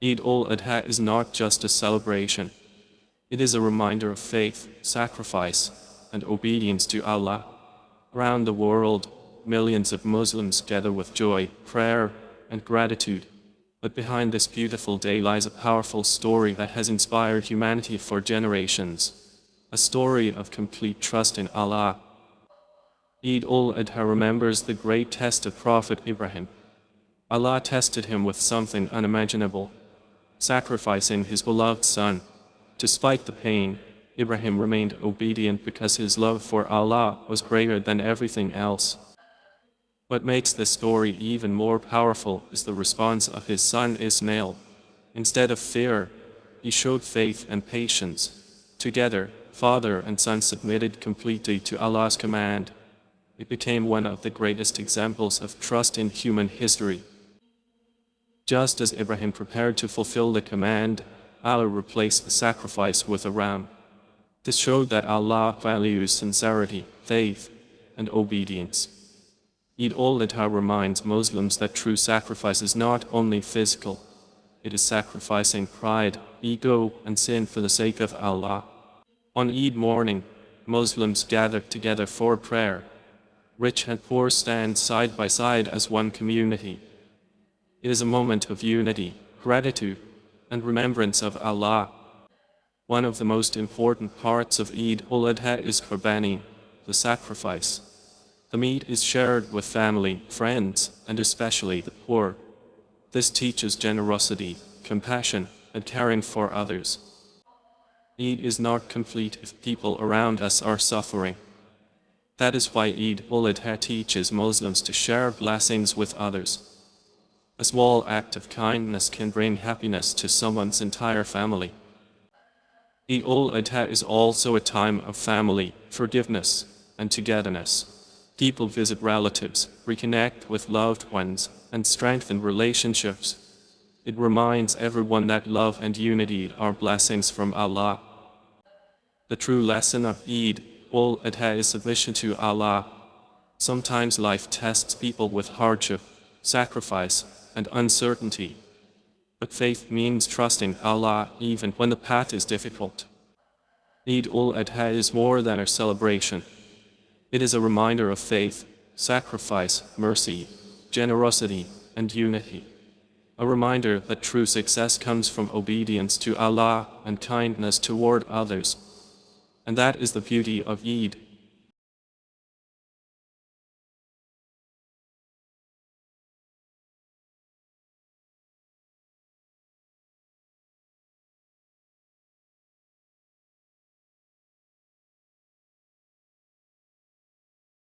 Eid al-Adha is not just a celebration. It is a reminder of faith, sacrifice, and obedience to Allah. Around the world, millions of Muslims gather with joy, prayer, and gratitude. But behind this beautiful day lies a powerful story that has inspired humanity for generations. A story of complete trust in Allah. Eid al-Adha remembers the great test of Prophet Ibrahim. Allah tested him with something unimaginable, sacrificing his beloved son. Despite the pain, Ibrahim remained obedient because his love for Allah was greater than everything else. What makes this story even more powerful is the response of his son Ismail. Instead of fear, he showed faith and patience. Together, father and son submitted completely to Allah's command. It became one of the greatest examples of trust in human history. Just as Ibrahim prepared to fulfill the command, Allah replaced the sacrifice with a ram. This showed that Allah values sincerity, faith, and obedience. Eid al-Adha reminds Muslims that true sacrifice is not only physical, it is sacrificing pride, ego, and sin for the sake of Allah. On Eid morning, Muslims gather together for prayer. Rich and poor stand side by side as one community. It is a moment of unity, gratitude, and remembrance of Allah. One of the most important parts of Eid al-Adha is Qurbani, the sacrifice. The meat is shared with family, friends, and especially the poor. This teaches generosity, compassion, and caring for others. Eid is not complete if people around us are suffering. That is why Eid al-Adha teaches Muslims to share blessings with others. A small act of kindness can bring happiness to someone's entire family. Eid al-Adha is also a time of family, forgiveness, and togetherness. People visit relatives, reconnect with loved ones, and strengthen relationships. It reminds everyone that love and unity are blessings from Allah. The true lesson of Eid al-Adha is submission to Allah. Sometimes life tests people with hardship, sacrifice, and uncertainty. But faith means trusting Allah even when the path is difficult. Eid al-Adha is more than a celebration. It is a reminder of faith, sacrifice, mercy, generosity, and unity. A reminder that true success comes from obedience to Allah and kindness toward others. And that is the beauty of Eid.